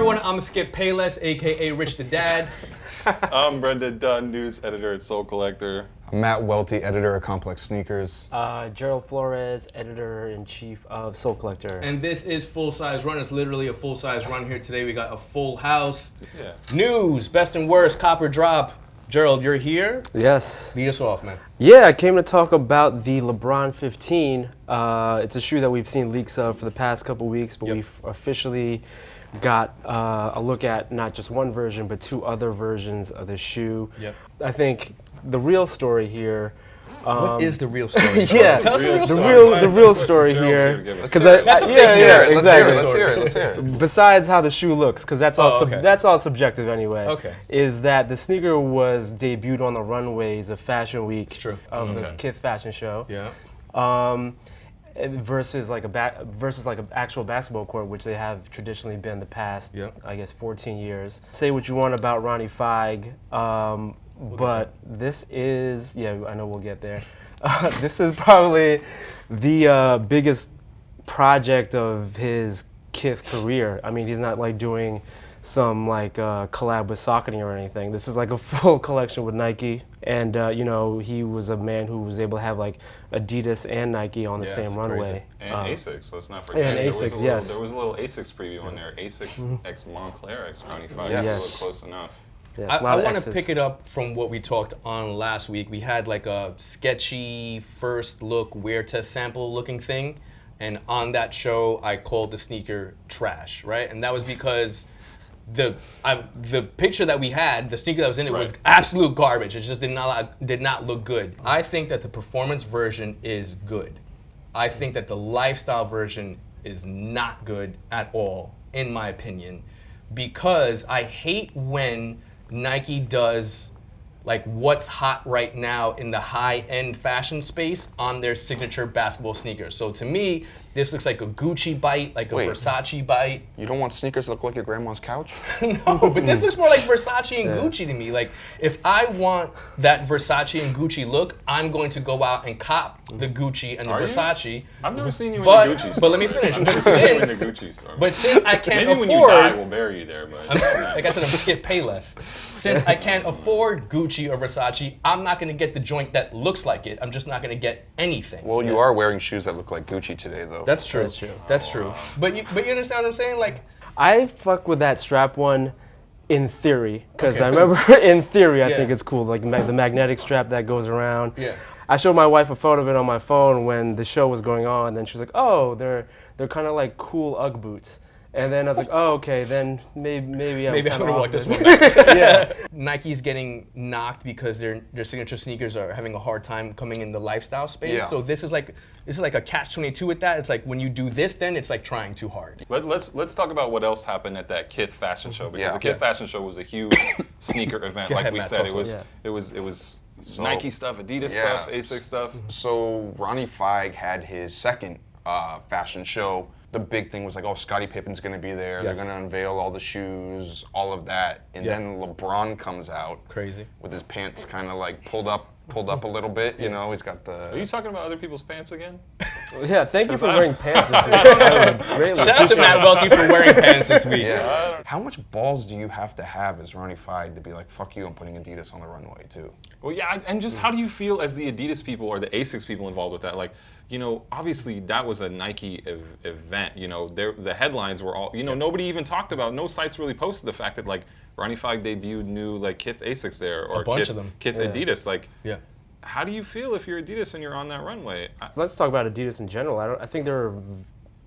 everyone. I'm Skip Payless, aka Rich the Dad. I'm Brendan Dunne, news editor at Soul Collector. I'm Matt Welty, editor of Complex Sneakers. Gerald Flores, editor-in-chief of Soul Collector. And this is Full Size Run. It's literally a full size run here today. We got a full house. Yeah. News, best and worst, copper drop. Gerald, you're here. Yes. Lead us off, man. Yeah, I came to talk about the LeBron 15. It's a shoe that we've seen leaks of for the past couple weeks, but we've officially got a look at not just one version, but two other versions of the shoe. Yep. I think the real story here. What is the real story? Yeah, Tell us the real story. The real story here. Because exactly. Let's hear it. Besides how the shoe looks, because that's all okay. that's all subjective anyway. Okay. Is that the sneaker was debuted on the runways of Fashion Week of the Kith fashion show. Yeah. Versus like an actual basketball court, which they have traditionally been the past, I guess, 14 years. Say what you want about Ronnie Fieg, but this is, I know we'll get there. This is probably the biggest project of his Kith career. I mean, he's not like doing some like collab with Saucony or anything. This is like a full collection with Nike, and he was a man who was able to have like Adidas and Nike on the same runway. And ASICs, let's not forget. And ASICs, yes. There was a little ASICs preview in there. ASICs x Montclair x Ronnie Fieg. Yes. Close enough. Yes, I want to pick it up from what we talked on last week. We had like a sketchy first look wear test sample looking thing, and on that show I called the sneaker trash, right? And that was because the picture that we had, the sneaker that was in it, was absolute garbage. It just did not look good. I think that the performance version is good. I think that the lifestyle version is not good at all, in my opinion, because I hate when Nike does like what's hot right now in the high-end fashion space on their signature basketball sneakers. So to me, this looks like a Gucci bite, like a Versace bite. You don't want sneakers that look like your grandma's couch? No, but this looks more like Versace and Gucci to me. Like, if I want that Versace and Gucci look, I'm going to go out and cop the Gucci and the Versace. I've never seen you in the Gucci store. But let me finish. But since I can't maybe afford, when you die, we'll bury you there. But like I said, I'm Skip Payless. Since I can't afford Gucci or Versace, I'm not going to get the joint that looks like it. I'm just not going to get anything. Well, you are wearing shoes that look like Gucci today, though. That's true. That's true. But you understand what I'm saying? Like, I fuck with that strap one in theory, because I remember in theory I think it's cool, like the magnetic strap that goes around. Yeah. I showed my wife a photo of it on my phone when the show was going on, and she was like, "Oh, they're kind of like cool UGG boots." And then I was like, "Oh, okay, then maybe I'm gonna walk this one back." Yeah. Nike's getting knocked because their signature sneakers are having a hard time coming in the lifestyle space. Yeah. So this is like a catch-22 with that. It's like when you do this, then it's like trying too hard. Let's talk about what else happened at that Kith fashion show, because the Kith fashion show was a huge sneaker event. Like we said, it was Nike stuff, Adidas stuff, ASICS stuff. So Ronnie Fieg had his second fashion show. The big thing was like, oh, Scottie Pippen's going to be there. They're going to unveil all the shoes, all of that. And then LeBron comes out. Crazy. With his pants kind of like pulled up a little bit. You know, he's got the... Are you talking about other people's pants again? Yeah, thank you for wearing pants this week. Shout out to Matt Welty for wearing pants this week. Yes. How much balls do you have to have as Ronnie Fieg to be like, fuck you, I'm putting Adidas on the runway too? Well, yeah, and just how do you feel as the Adidas people or the ASICS people involved with that? Like, you know, obviously that was a Nike event. You know, the headlines were all, you know, nobody even talked about, no sites really posted the fact that like Ronnie Fieg debuted new like Kith ASICS there, or a bunch of them. Kith Adidas. Like, yeah. How do you feel if you're Adidas and you're on that runway? Let's talk about Adidas in general. I think they're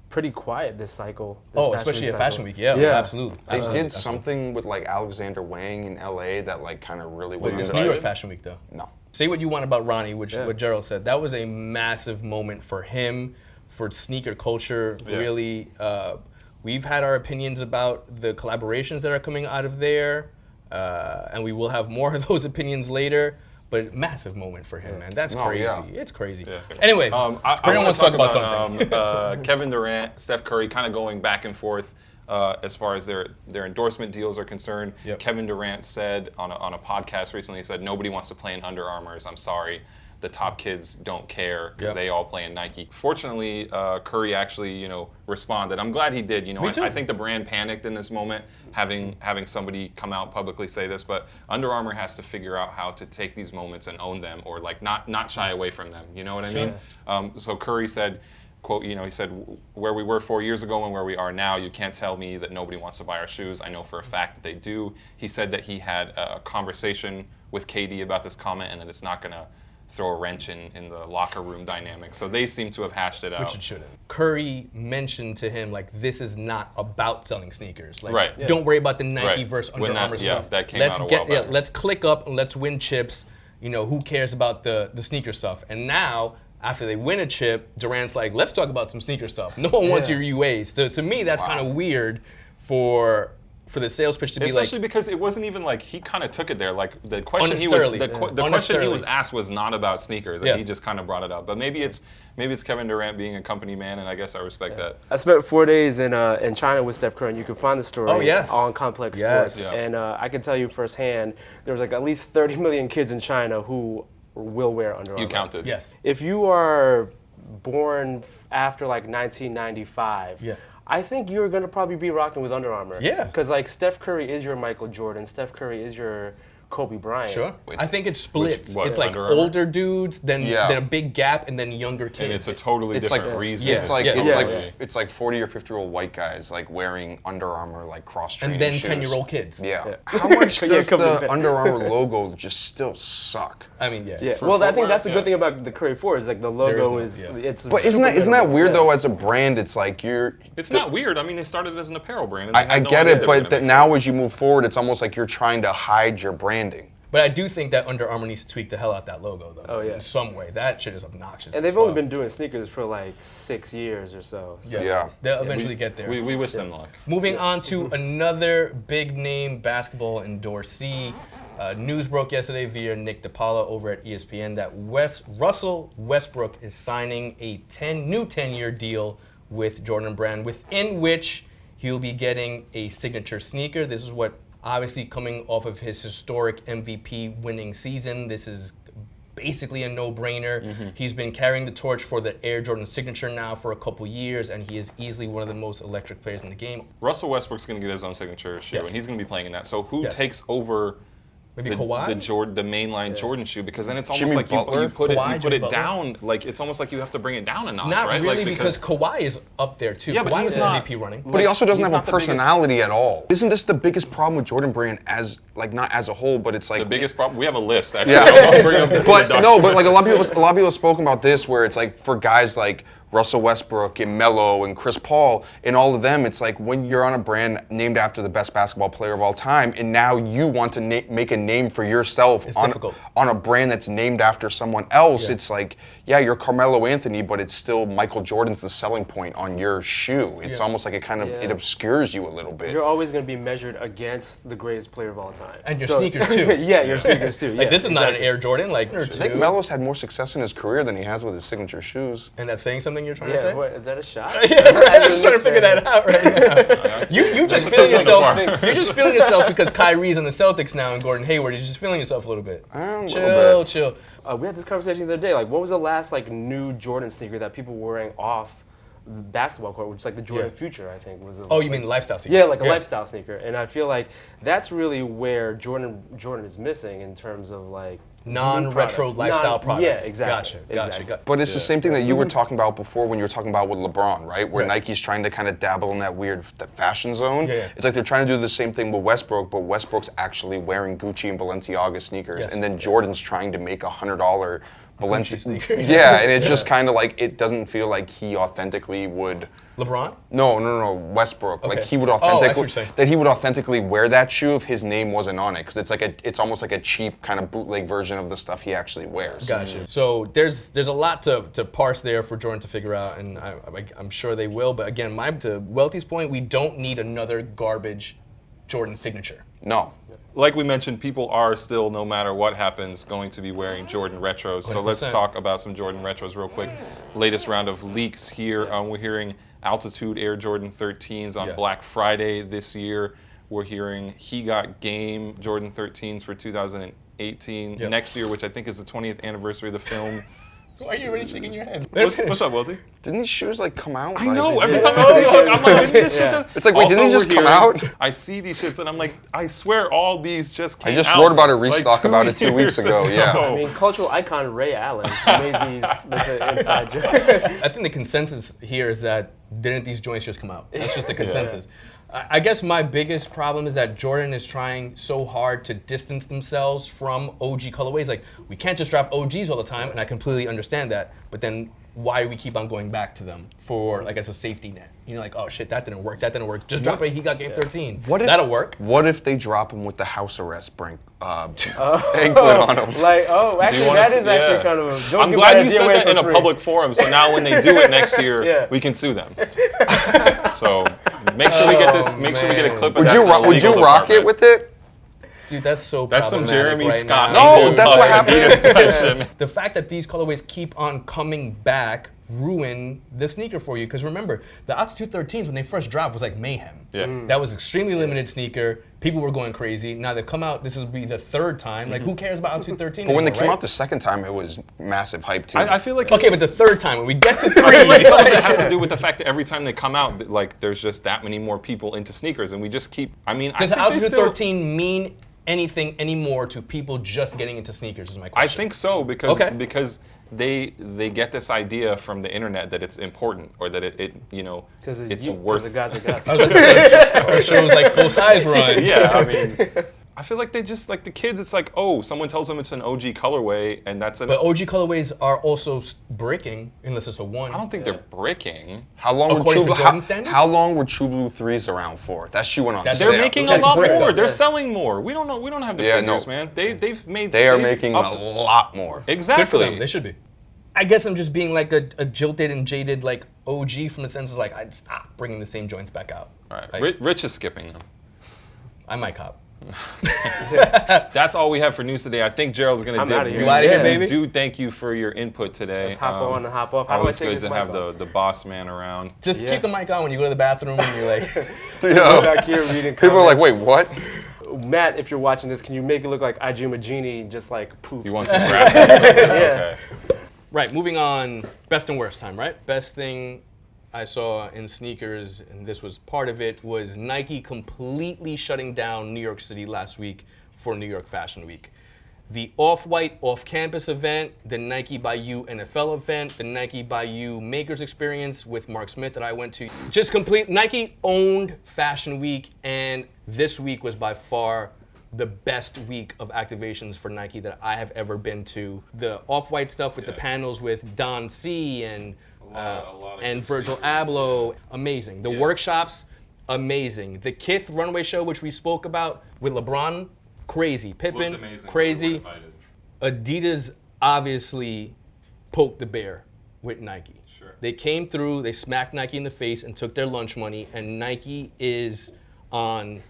pretty quiet this cycle. Especially at Fashion Week. Yeah, absolutely. They did something with like Alexander Wang in LA that like kind of really was. It was New York Fashion Week though. No. Say what you want about Ronnie, which what Gerald said. That was a massive moment for him, for sneaker culture. Really, we've had our opinions about the collaborations that are coming out of there, and we will have more of those opinions later. But massive moment for him, man. That's crazy. Yeah. It's crazy. Yeah. Anyway, I want to talk about something. Kevin Durant, Steph Curry, kind of going back and forth as far as their endorsement deals are concerned. Kevin Durant said on a podcast recently, he said, nobody wants to play in Under Armours. I'm sorry. the top kids don't care because Yep. they all play in Nike. Fortunately, Curry actually, responded. I'm glad he did. I think the brand panicked in this moment, having somebody come out publicly say this, but Under Armour has to figure out how to take these moments and own them, or like not shy away from them. You know what I mean? So Curry said, quote, he said, where we were 4 years ago and where we are now, you can't tell me that nobody wants to buy our shoes. I know for a fact that they do. He said that he had a conversation with KD about this comment and that it's not going to throw a wrench in the locker room dynamic. So they seem to have hashed it out. Which it shouldn't. Curry mentioned to him, like, this is not about selling sneakers. Like, Right. Yeah. don't worry about the Nike Right. versus When Under that- Armour yeah, stuff. that came let's out a get, while back. let's click up and let's win chips. Who cares about the sneaker stuff? And now, after they win a chip, Durant's like, let's talk about some sneaker stuff. No one wants your UAs. To me, that's kind of weird for the sales pitch to be Especially like, because it wasn't even like he kind of took it there. Like the question he was, the question he Unnecessarily. was asked was not about sneakers, and Yeah. he just kind of brought it up. But maybe it's Kevin Durant being a company man, and I guess I respect that. I spent 4 days in China with Steph Curry, and you can find the story Oh, yes. on Complex Yes. Sports. Yeah. And I can tell you firsthand, there was like at least 30 million kids in China who will wear Under Armour. You counted. yes. If you are born after like 1995, Yeah. I think you're gonna probably be rocking with Under Armour. Yeah. Because like Steph Curry is your Michael Jordan, Steph Curry is your Kobe Bryant. Sure. I think it splits. what, It's like Under Armour? older dudes, then Yeah. a big gap, and then younger kids. And it's a totally It's different like reason. Yeah. It's like Yeah. it's Yeah. like Yeah. it's like 40 or 50-year-old white guys like wearing Under Armour like cross training and then shoes. 10-year-old kids. Yeah. How much Yeah, does come the on. Under Armour logo just still suck? I mean, yeah. Yeah. For Well, I footwear, think that's the yeah. good thing about the Curry 4 is like the logo is no- yeah. it's. But isn't super that minimal. weird Yeah. though? As a brand, it's like you're. It's not weird. I mean, they started as an apparel brand. And they I had no get idea it, they were but gonna that be- now as you move forward, it's almost like you're trying to hide your branding. But I do think that Under Armour needs to tweak the hell out that logo, though. Oh, yeah. In some way. That shit is obnoxious. And they've only been doing sneakers for like 6 years or so. Yeah. They'll eventually get there. We wish them luck. Moving on to another big name basketball endorsee. News broke yesterday via Nick DiPaolo over at ESPN that Russell Westbrook is signing a new 10-year deal with Jordan Brand, within which he'll be getting a signature sneaker. This is what, obviously, coming off of his historic MVP winning season, this is basically a no-brainer. He's been carrying the torch for the Air Jordan signature now for a couple years, and he is easily one of the most electric players in the game. Russell Westbrook's going to get his own signature shoe, Yes. and he's going to be playing in that. So who Yes. takes over Maybe Kawhi? the mainline Jordan shoe? Because then it's almost Jimmy like Butler? you put Kawhi, it Jimmy Butler? down. Like it's almost like you have to bring it down a notch, Not right? really, Like, because Kawhi is up there too. Yeah, but Kawhi he's is not- MVP running. But he also doesn't he's have not a the biggest- personality at all. Isn't this the biggest problem with Jordan Brand as like not as a whole, but it's like the biggest problem. We have a list actually. Yeah. I'll bring up the But document. no, but like a lot of people have spoken about this, where it's like for guys like Russell Westbrook and Melo and Chris Paul and all of them, it's like when you're on a brand named after the best basketball player of all time, and now you want to make a name for yourself difficult. on a brand that's named after someone else. Yeah. It's like, yeah, you're Carmelo Anthony, but it's still Michael Jordan's the selling point on your shoe. It's Yeah. almost like it kind of Yeah. it obscures you a little bit. You're always going to be measured against the greatest player of all time. And your sneakers, too. Yeah, your sneakers too. Like, yeah, this is not an exactly. Air Jordan, like, or I think two. Melo's had more success in his career than he has with his signature shoes. And that's saying something you're trying to Yeah, say? what, is that a shot? I'm just trying to figure that out right now. You just That's feeling a tough yourself. You're just feeling yourself because Kyrie's on the Celtics now and Gordon Hayward. You're just feeling yourself a little bit. A Chill, little bit. chill. We had this conversation the other day. Like, what was the last like new Jordan sneaker that people were wearing off the basketball court, which is like the Jordan Yeah. Future, I think was. Oh, you mean the lifestyle sneaker? Yeah, like a lifestyle sneaker, and I feel like that's really where Jordan is missing in terms of like new Non-retro products. lifestyle product. Yeah, exactly. Gotcha. exactly. But it's the same thing that you were talking about before when you were talking about with LeBron, right? Where Right. Nike's trying to kind of dabble in that weird fashion zone. Yeah. It's like they're trying to do the same thing with Westbrook, but Westbrook's actually wearing Gucci and Balenciaga sneakers, Yes. and then Jordan's trying to make $100 Balenciaga sneaker. Yeah, and it's just kind of like it doesn't feel like he authentically would. LeBron? No, Westbrook. Like Okay. he would Oh, I see what authentically you're saying. that he would authentically wear that shoe if his name wasn't on it, because it's almost like a cheap kind of bootleg version of the stuff he actually wears. Gotcha. So there's a lot to parse there for Jordan to figure out, and I'm sure they will. But again, to Welty's point, we don't need another garbage Jordan signature. No. Like we mentioned, people are still, no matter what happens, going to be wearing Jordan retros. So let's 100%. talk about some Jordan retros real quick. Latest round of leaks here. We're hearing Altitude Air Jordan 13s on Yes. Black Friday this year. We're hearing He Got Game Jordan 13s for 2008. 2018. Yep. Next year, which I think is the 20th anniversary of the film. Why are you already shaking your head? What's up, Welty? Didn't these shoes like come out? I know. Every time I see it, I'm like, didn't this shit just... It's like, wait, didn't they just come out? I see these shits and I'm like, I swear all these just came out. I just wrote about a restock like 2 about it 2 weeks years ago. Yeah. I mean, cultural icon Ray Allen made these with an inside joke. I think the consensus here is that didn't these joints just come out? That's just the consensus. I guess my biggest problem is that Jordan is trying so hard to distance themselves from OG colorways. Like, we can't just drop OGs all the time, and I completely understand that. But then why we keep on going back to them for, like, as a safety net? You know, like, oh shit, that didn't work. Just drop it. He got game 13. That'll work. What if they drop him with the house arrest anklet on him? Like, actually, that is actually kind of a joke. I'm glad you said that in a public forum, so now when they do it next year, we can sue them. So make sure we get this. Make sure we get a clip of that. Would you rock it with it? Dude, that's so That's some Jeremy right Scott. now. No, that's what happened. The fact that these colorways keep on coming back ruin the sneaker for you. Because remember, the Altitude 13s, when they first dropped, was like mayhem. Yeah. That was extremely limited sneaker. People were going crazy. Now they've come out, this will be the third time. Like, who cares about Altitude 13 But when they anymore, came out the second time, it was massive hype too. I feel like Okay, but the third time, when we get to 3, like some of it has to do with the fact that every time they come out, like there's just that many more people into sneakers, and we just keep. I mean, does I think Altitude they still, 13 mean anything anymore to people just getting into sneakers? Is my question. I think so because they get this idea from the internet that it's important or that it it's worth. The guys that got Our show's like full size run. Yeah, I mean, I feel like they just like the kids. It's like, oh, someone tells them it's an OG colorway, and that's an. But OG colorways are also breaking unless it's a 1. I don't think they're bricking. How long According were to Jordan standards? How long were True Blue 3s around for? That shoe went on That's- sale. They're making a That's lot brick, more. though. They're selling more. We don't know. We don't have the figures, man. They've made. They are they've making a upped- lot more. Exactly. Good for them. They should be. I guess I'm just being like a jilted and jaded like OG from the sense of like I'd stop bringing the same joints back out. All right. Like, Rich is skipping them. I might cop. That's all we have for news today. I think Gerald's gonna I'm dip. outta here. You outta here, Yeah. baby? Do thank you for your input today. Let's hop on and hop off. How do I Always take good this to mic have off? the boss man around. Just Yeah. keep the mic on when you go to the bathroom and you're like, Yo, Back here reading people are like, comments. wait, what? Matt, if you're watching this, can you make it look like Ajuma Genie just like poof? You want some graphics? Okay. right, moving on, best and worst time, right? Best thing I saw in sneakers, and this was part of it, was Nike completely shutting down New York City last week for New York Fashion Week. The Off-White off-campus event, the Nike by You NFL event, the Nike by You Makers Experience with Mark Smith that I went to. Just complete, Nike owned Fashion Week, and this week was by far the best week of activations for Nike that I have ever been to. The Off-White stuff with the panels with Don C and Virgil Abloh, amazing. The workshops, amazing. The Kith runway show, which we spoke about with LeBron, crazy. Pippen, crazy. Adidas obviously poked the bear with Nike. Sure. They came through, they smacked Nike in the face and took their lunch money, and Nike is on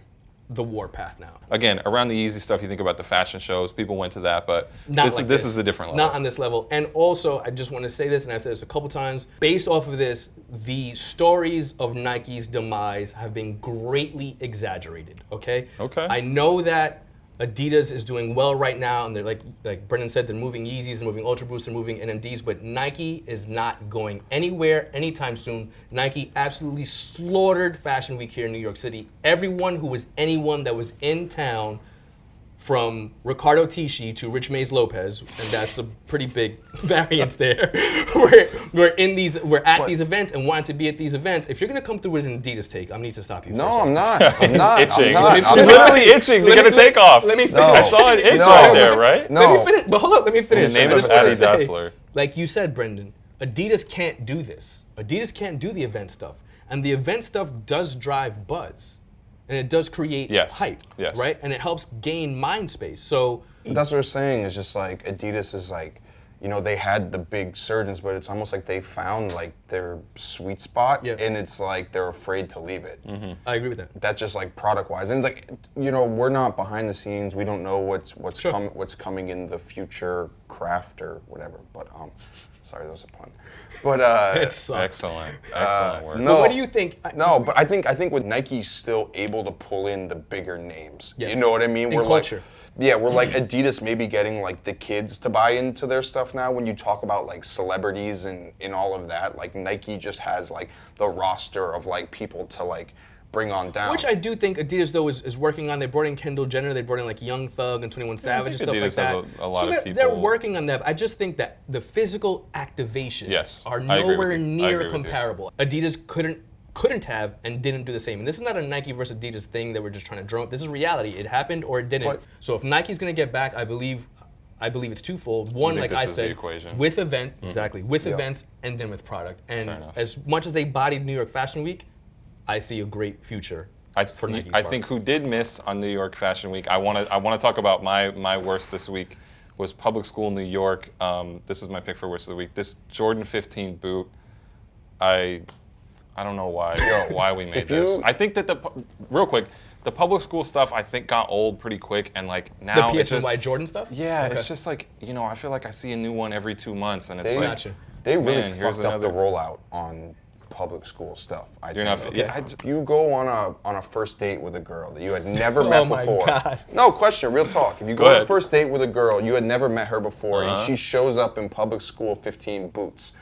the warpath now. Again, around the easy stuff, you think about the fashion shows. People went to that, but Not this like is a different level. Not on this level. And also, I just want to say this, and I've said this a couple times, based off of this, the stories of Nike's demise have been greatly exaggerated, okay? Okay. I know that Adidas is doing well right now, and they're like Brendan said, they're moving Yeezys, they're moving Ultra Boosts, they're moving NMDs, but Nike is not going anywhere anytime soon. Nike absolutely slaughtered Fashion Week here in New York City. Everyone who was anyone that was in town, from Ricardo Tisci to Rich Mays Lopez, and that's a pretty big variance there. we're at these events and wanting to be at these events. If you're gonna come through with an Adidas take, I need to stop you. No, I'm not. I'm not. itching. I'm not. He's literally itching to get a takeoff. Let me finish. No. I saw an itch No. right there, right? No. Let me finish. But hold up, let me finish. In the name I of just wanna Addy say, Dassler. like you said, Brendan, Adidas can't do this. Adidas can't do the event stuff, and the event stuff does drive buzz. And it does create hype, Yes. right? And it helps gain mind space. So That's what we're saying. Is just like Adidas is like, you know, they had the big surgeons, but it's almost like they found like their sweet spot, Yeah. and it's like they're afraid to leave it. I agree with that. That's just like product wise, and like, you know, we're not behind the scenes. We don't know what's Sure. what's coming in the future craft or whatever. But sorry, that was a pun. But It sucks. Excellent work. no. But what do you think? No, but I think with Nike's still able to pull in the bigger names. Yes. You know what I mean? In We're culture. like, Yeah, we're like Adidas maybe getting like the kids to buy into their stuff now. When you talk about like celebrities and all of that, like Nike just has like the roster of like people to like bring on down. Which I do think Adidas though is working on. They brought in Kendall Jenner. They brought in like Young Thug and 21 Savage and stuff Adidas like that. has a lot so of people. They're working on that. I just think that the physical activations are I agree with nowhere you. I near agree with you. comparable. Adidas couldn't have and didn't do the same. And this is not a Nike versus Adidas thing that we're just trying to drum up. This is reality. It happened or it didn't. But- so if Nike's going to get back, I believe it's twofold. One, think like this I is the said, equation? with events and then with product. And Fair enough. as much as they bodied New York Fashion Week, I see a great future. I Nike's think who did miss on New York Fashion Week. I want to talk about my worst this week was Public School New York. This is my pick for worst of the week. This Jordan 15 boot. I don't know why we made this. I think that real quick, the public school stuff I think got old pretty quick, and like now The it's just, PSNY Jordan stuff? yeah, Okay. it's just like I feel like I see a new one every 2 months, and it's They, like Gotcha. they really Man, here's fucked up the another- rollout on public school stuff. You're not. Okay. Yeah, If you go on a first date with a girl that you had never met my before. God. No question, real talk. If you go Go on a ahead. first date with a girl you had never met her before, Uh-huh. and she shows up in public school 15 boots,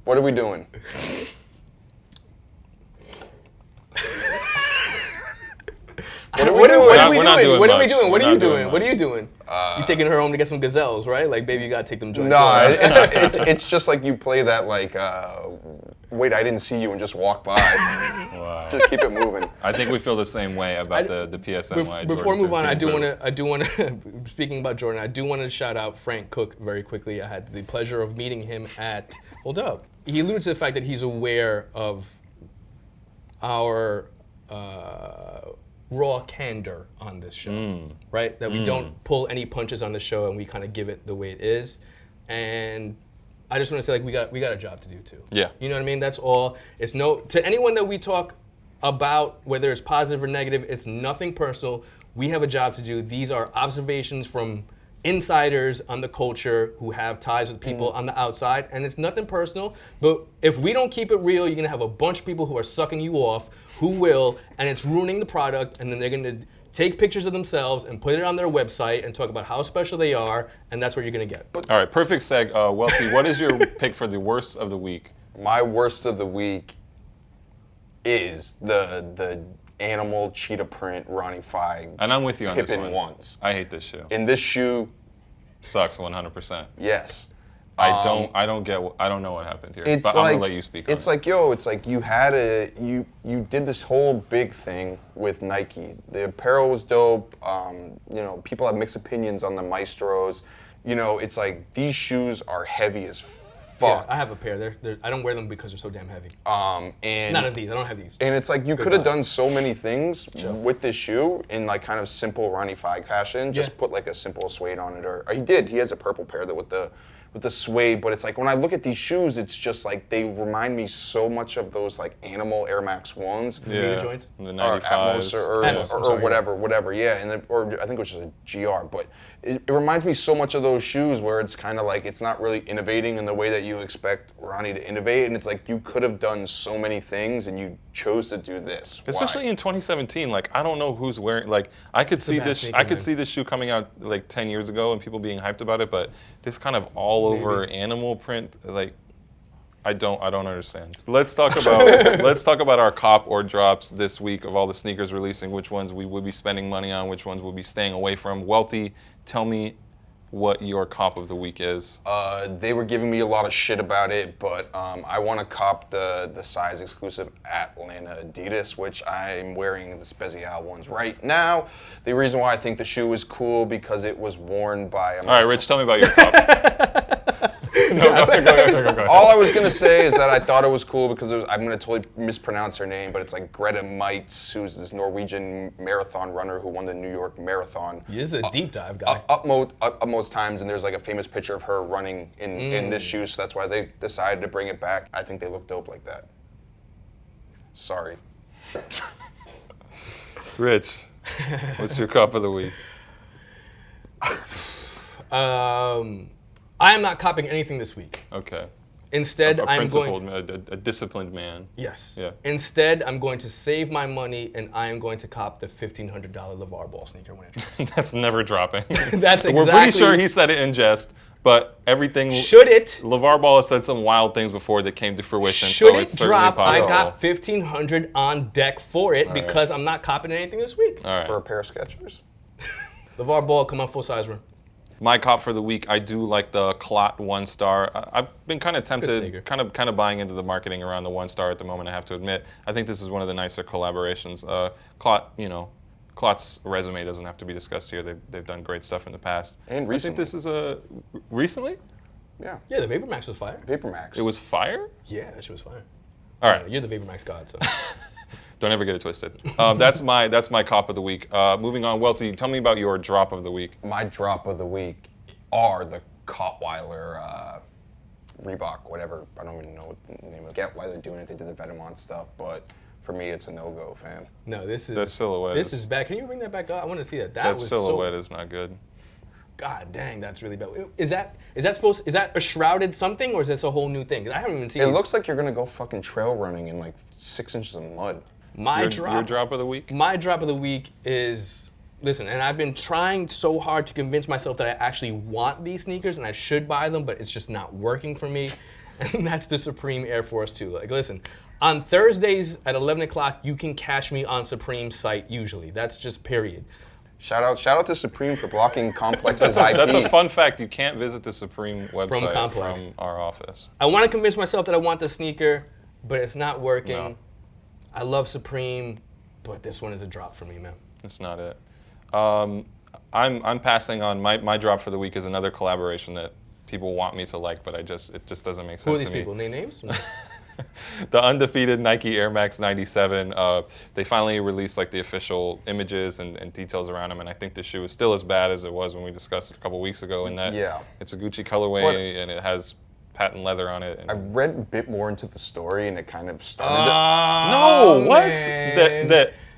what are we doing? What are we doing? What are we We're not doing? doing What are we much. doing? What We're are you not doing doing? What are you much. doing? You taking her home to get some gazelles, right? Like, baby, you gotta take them joints. No, home. it's just like you play that like, wait, I didn't see you and just walk by. Wow. Just keep it moving. I think we feel the same way about the PSNY. Before we move on, I do Jordan want to. Speaking about Jordan, I do want to shout out Frank Cook very quickly. I had the pleasure of meeting him at. Hold up. He alluded to the fact that he's aware of our raw candor on this show, right? That we don't pull any punches on the show and we kind of give it the way it is. And I just want to say, like, we got a job to do too. Yeah. You know what I mean? That's all. It's to anyone that we talk about, whether it's positive or negative, it's nothing personal. We have a job to do. These are observations from insiders on the culture who have ties with people on the outside, and it's nothing personal. But if we don't keep it real, you're gonna have a bunch of people who are sucking you off, who will, and it's ruining the product, and then they're gonna take pictures of themselves and put it on their website and talk about how special they are, and that's what you're gonna get. All right, perfect seg. Welty, what is your pick for the worst of the week? My worst of the week is the animal cheetah print Ronnie Fieg And I'm with you on this Pippin one. ones. I hate this shoe. In this shoe, Sucks 100%. yes. I don't know what happened here. It's But like I'm gonna let you speak on it's it. like it's like you did this whole big thing with Nike. The apparel was dope. People have mixed opinions on the Maestros. It's like these shoes are heavy as Yeah, fuck. I have a pair. I don't wear them because they're so damn heavy. And None of these. I don't have these. And it's like you could have God. done so many things with this shoe in like kind of simple Ronnie Fieg fashion. Just Yeah. put like a simple suede on it, or he did. He has a purple pair that with the suede. But it's like when I look at these shoes, it's just like they remind me so much of those like Animal Air Max ones. Yeah, joints? the Or 95s. Atmos Atmos, I'm or sorry, whatever, yeah, or I think it was just a GR, but it reminds me so much of those shoes where it's kind of like it's not really innovating in the way that you expect Ronnie to innovate, and it's like you could have done so many things and you chose to do this. Why? Especially in 2017, like I don't know who's wearing. Like I could see bad this. sneaker, I could man. see this shoe coming out like 10 years ago and people being hyped about it, but this kind of all over animal print, like I don't understand. Let's talk about our cop or drops this week of all the sneakers releasing. Which ones we would be spending money on, which ones we'll be staying away from. Welty, tell me what your cop of the week is. They were giving me a lot of shit about it, but I want to cop the size exclusive Atlanta Adidas, which I'm wearing the Spezial ones right now. The reason why I think the shoe is cool because it was worn by All right, Rich, tell me about your cop. No, go ahead. All I was gonna say is that I thought it was cool because I'm gonna totally mispronounce her name, but it's like Greta Meitz, who's this Norwegian marathon runner who won the New York Marathon. This is a deep dive, guy. Utmost times, and there's like a famous picture of her running in this shoe, so that's why they decided to bring it back. I think they look dope like that. Sorry. Rich, what's your cop of the week? I am not copying anything this week. Okay. Instead, a I'm principled, going. a disciplined man. Yes. Yeah. Instead, I'm going to save my money and I am going to cop the $1,500 LeVar Ball sneaker when it drops. That's never dropping. That's We're pretty sure he said it in jest, but everything. Should it? LeVar Ball has said some wild things before that came to fruition. Should so it it's certainly drop? I possible. got $1,500 on deck for it because I'm not copying anything this week. All right. For a pair of Skechers. LeVar Ball, come on, full size run. My cop for the week, I do like the Clot 1-star. I've been kind of tempted, kind of buying into the marketing around the 1-star at the moment, I have to admit. I think this is one of the nicer collaborations. Clot, Clot's resume doesn't have to be discussed here. They've done great stuff in the past. And recently. I think this is a... Recently? Yeah. Yeah, the Vapor Max was fire. Vapor Max. It was fire? Yeah, that shit was fire. All right. You're the Vapor Max god, so. Don't ever get it twisted. That's my cop of the week. Moving on, Welty, tell me about your drop of the week. My drop of the week are the Kottweiler Reebok, whatever. I don't even know what the name of it. I get why they're doing it. They did the Vetements stuff, but for me, it's a no-go, fam. No, this is... That silhouette This is bad. Can you bring that back up? I want to see that. That silhouette is not good. God dang, that's really bad. Is that a shrouded something or is this a whole new thing? 'Cause I haven't even seen It these. looks like you're gonna go fucking trail running in like 6 inches of mud. Your drop of the week? My drop of the week is, listen, and I've been trying so hard to convince myself that I actually want these sneakers and I should buy them, but it's just not working for me. And that's the Supreme Air Force 2. Like, listen, on Thursdays at 11 o'clock, you can catch me on Supreme's site usually. That's just period. Shout out to Supreme for blocking Complex's IP. That's a fun fact. You can't visit the Supreme website Complex. from our office. I want to convince myself that I want the sneaker, but it's not working. No. I love Supreme, but this one is a drop for me, man. That's not it. I'm passing on. My drop for the week is another collaboration that people want me to like, but it just doesn't make sense to me. Who are these people? Name names? The undefeated Nike Air Max 97. They finally released like the official images and details around them, and I think the shoe is still as bad as it was when we discussed it a couple weeks ago. In that, it's a Gucci colorway and it has patent leather on it. And I read a bit more into the story, and it kind of started. No, what?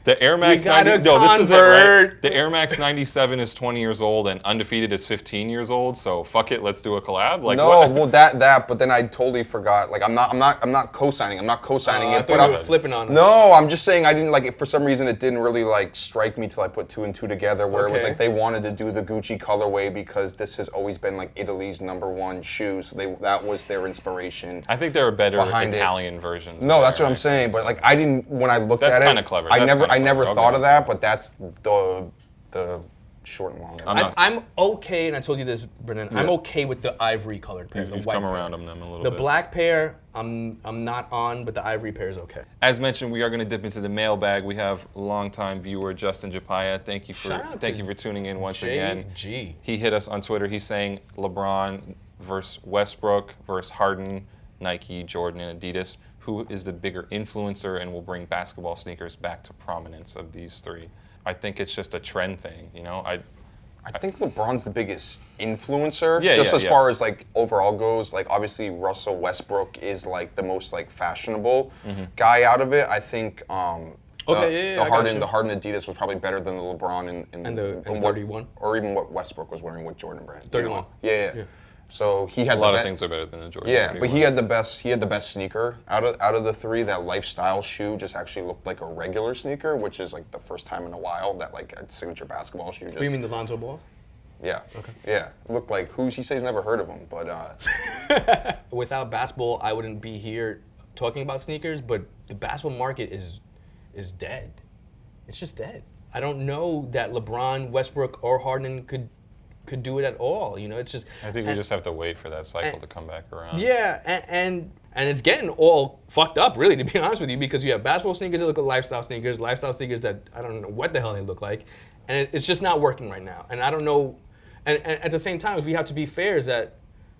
The Air Max 90. No, this is it, right? The Air Max 97 is 20 years old, and undefeated is 15 years old. So fuck it, let's do a collab. Like no, what? well that, but then I totally forgot. Like I'm not co-signing. I'm not co-signing I it. thought But you were flipping on us. No, I'm just saying I didn't like it. For some reason, it didn't really like strike me till I put 2 and 2 together. Where it was Okay. like they wanted to do the Gucci colorway because this has always been like Italy's #1 shoe. So that was their inspiration. I think there are better behind it. Italian versions. No, of that's Air what I'm Max saying. But 97. like I didn't when I looked That's at it. kinda clever. I That's never kinda never clever. thought Okay. of that. But that's the short and long. I'm okay, and I told you this, Brennan. I'm okay with the ivory colored pair, the You've white come pair. around on them a little The bit. black pair, I'm not on, but the ivory pair is okay. As mentioned, we are going to dip into the mailbag. We have longtime viewer Justin Japaya. Thank you Shout out for to tuning in once again. JG. He hit us on Twitter. He's saying LeBron versus Westbrook versus Harden, Nike, Jordan, and Adidas. Who is the bigger influencer and will bring basketball sneakers back to prominence of these three? I think it's just a trend thing, you know. I think LeBron's the biggest influencer. Yeah, just yeah, as yeah. far as like overall goes, like obviously Russell Westbrook is like the most like fashionable guy out of it. I think Okay, yeah, I got you. the Harden Adidas was probably better than the LeBron And the in what, 31? or even what Westbrook was wearing with Jordan brand. 31. Yeah. So he had A lot of things are better than the Jordan. Yeah, 31. but he had the best sneaker out of the three. That lifestyle shoe just actually looked like a regular sneaker, which is like the first time in a while that like a signature basketball shoe just. You mean the Lonzo Balls? Yeah. Okay. Yeah. It looked like he says never heard of him, but Without basketball, I wouldn't be here talking about sneakers, but the basketball market is dead. It's just dead. I don't know that LeBron, Westbrook, or Harden could do it at all. You know, it's just. I think we just have to wait for that cycle to come back around. Yeah, and it's getting all fucked up, really, to be honest with you, because you have basketball sneakers that look like lifestyle sneakers that I don't know what the hell they look like, and it's just not working right now. And I don't know. And at the same time, we have to be fair is that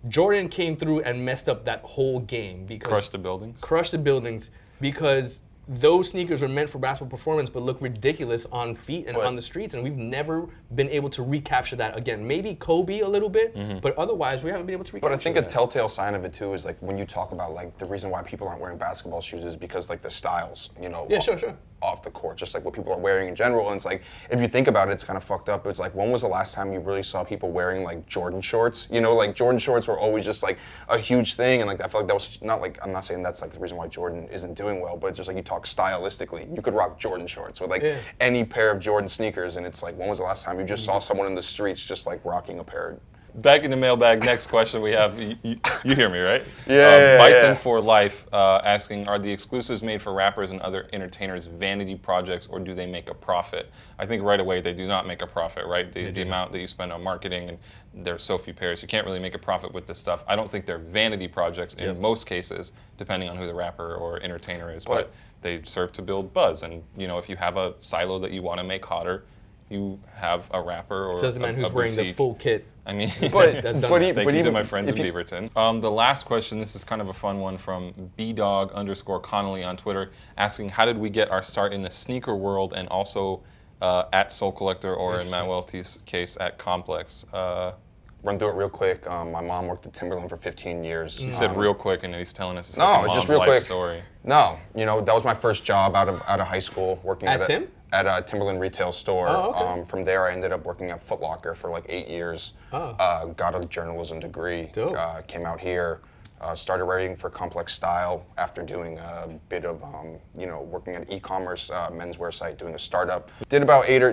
Jordan came through and messed up that whole game because Crush the buildings. crushed the buildings because those sneakers are meant for basketball performance, but look ridiculous on feet and But- on the streets, and we've never been able to recapture that again. Maybe Kobe a little bit, but otherwise we haven't been able to recapture But I think that. a telltale sign of it too is like when you talk about like the reason why people aren't wearing basketball shoes is because like the styles, you know, Yeah, sure. off the court, just like what people are wearing in general. And it's like, if you think about it, it's kind of fucked up. It's like, when was the last time you really saw people wearing like Jordan shorts? You know, like Jordan shorts were always just like a huge thing. And like, I feel like that was not like, I'm not saying that's like the reason why Jordan isn't doing well, but it's just like you talk stylistically. You could rock Jordan shorts with like any pair of Jordan sneakers. And it's like, when was the last time you just saw someone in the streets just like rocking a pair of Back in the mailbag, next question we have, you hear me, right? Yeah, Bison yeah. for Life asking, are the exclusives made for rappers and other entertainers vanity projects, or do they make a profit? I think right away they do not make a profit, right? The amount that you spend on marketing, and there's so few pairs, you can't really make a profit with this stuff. I don't think they're vanity projects in most cases, depending on who the rapper or entertainer is, but they serve to build buzz. And you know, if you have a silo that you want to make hotter, you have a rapper or Says the man a who's wearing the boutique. full kit. I mean, But- That's done. but he- thank you to even my friends in if you- Beaverton. The last question, this is kind of a fun one from bdog_Connolly on Twitter, asking how did we get our start in the sneaker world, and also at Soul Collector, or in Matt Welty's case at Complex. Run through it real quick. My mom worked at Timberland for 15 years. He said real quick, and then he's telling us his No, fucking it's just mom's real life quick. story. No, you know, that was my first job out of high school, working At Tim? at a Timberland retail store. Oh, okay. From there, I ended up working at Foot Locker for like 8 years. Oh. Got a journalism degree. Dope. Came out here. Started writing for Complex Style after doing a bit of, you know, working at an e-commerce menswear site, doing a startup. Did it about 8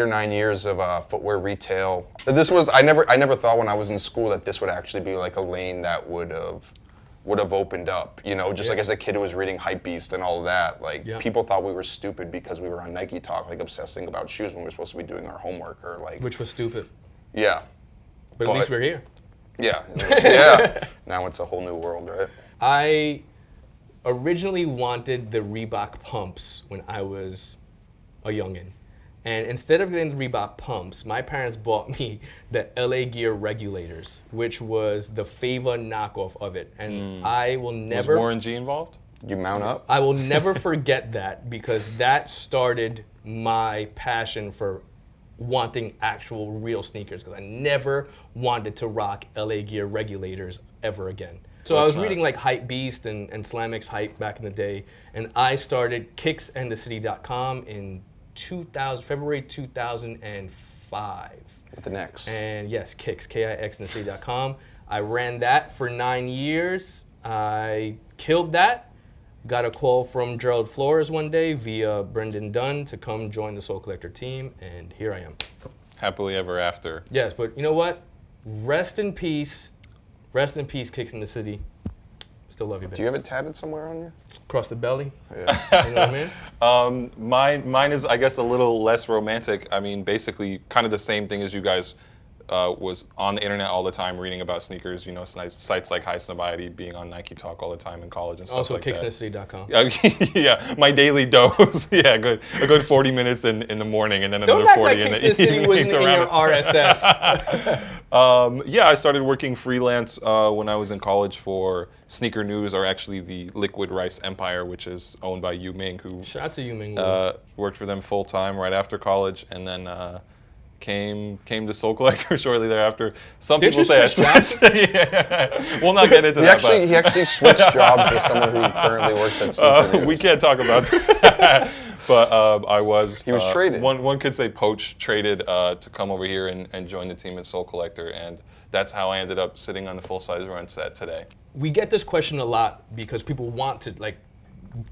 or 9 years of footwear retail. This was I never thought when I was in school that this would actually be like a lane that would have opened up. You know, just like as a kid who was reading Hypebeast and all of that. Like people thought we were stupid because we were on Nike Talk, like obsessing about shoes when we were supposed to be doing our homework or like. Which was stupid. Yeah. But at least we're here. Yeah. Yeah. Now it's a whole new world, right? I originally wanted the Reebok pumps when I was a youngin'. And instead of getting the Reebok pumps, my parents bought me the LA Gear regulators, which was the Fava knockoff of it. And I will Was never... Warren G involved? You mount up. I will never forget that, because that started my passion for wanting actual real sneakers, because I never wanted to rock LA Gear regulators ever again. So I was reading like Hypebeast and Slamix Hype back in the day, and I started kicksandthecity.com in February 2005. With the Knicks. And yes, Kicks, KIX&thecity.com. I ran that for 9 years. I killed that. Got a call from Gerald Flores one day via Brendan Dunne to come join the Soul Collector team, and here I am. Happily ever after. Yes, but you know what? Rest in peace. Rest in peace, Kicks in the City. Still love you, baby. Do you have it tatted somewhere on you? Across the belly. Yeah. You know what I mean? Mine is, I guess, a little less romantic. I mean, basically, kind of the same thing as you guys. Was on the internet all the time, reading about sneakers. You know, sites like High Snobiety, being on Nike Talk all the time in college and stuff Also, like that. kicksandthecity.com. Yeah, my daily dose. Yeah, a good 40 minutes in the morning, and then Don't another act 40 like in the Kicks in the City evening. wasn't to in round your it. RSS. Yeah, I started working freelance when I was in college for Sneaker News, or actually the Liquid Rice Empire, which is owned by Yu Ming, who Shout out to you, Ming. worked for them full time right after college, and then came to Soul Collector shortly thereafter. Some Did people you say I switch switched. Yeah. We'll not get into that. He actually switched jobs with someone who currently works at Sneaker News. We can't talk about that. But I was. He was traded. One could say traded to come over here and join the team at Soul Collector, and that's how I ended up sitting on the full size run set today. We get this question a lot because people want to like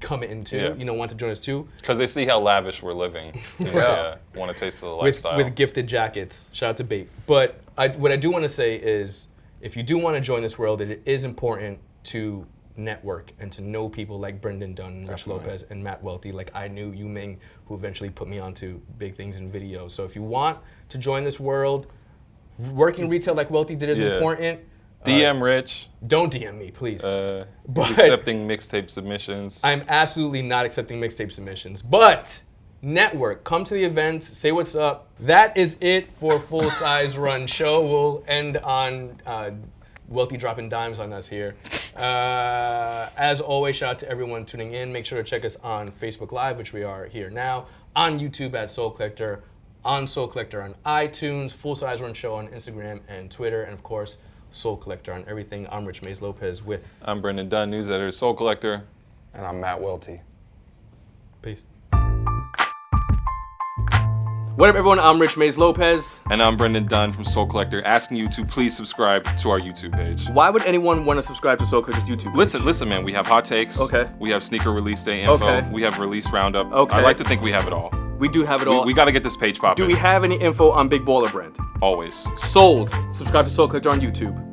come in too, Yeah. want to join us too. Because they see how lavish we're living. And want to taste of the lifestyle. With gifted jackets. Shout out to Bait. But what I do want to say is, if you do want to join this world, it is important to network and to know people like Brendan Dunne, Rich Lopez, and Matt Welty. Like I knew Yu Ming, who eventually put me onto big things in video. So if you want to join this world, working retail like Welty did is important. DM Rich. Don't DM me, please. But accepting mixtape submissions. I'm absolutely not accepting mixtape submissions. But network, come to the events, say what's up. That is it for Full Size Run show. We'll end on Welty dropping dimes on us here. As always, shout out to everyone tuning in. Make sure to check us on Facebook Live, which we are here now, on YouTube at Soul Collector, on Soul Collector on iTunes, Full Size Run Show on Instagram and Twitter, and of course, Soul Collector on everything. I'm Rich Mays Lopez with... I'm Brendan Dunne, news editor, Soul Collector. And I'm Matt Welty. Peace. What up, everyone? I'm Rich Mays Lopez. And I'm Brendan Dunne from Soul Collector, asking you to please subscribe to our YouTube page. Why would anyone want to subscribe to Soul Collector's YouTube page? Listen, man, we have hot takes. Okay. We have sneaker release day info. Okay. We have release roundup. Okay. I like to think we have it all. We do have it all. We got to get this page popping. Do we have any info on Big Baller Brand? Always. Sold. Subscribe to Soul Collector on YouTube.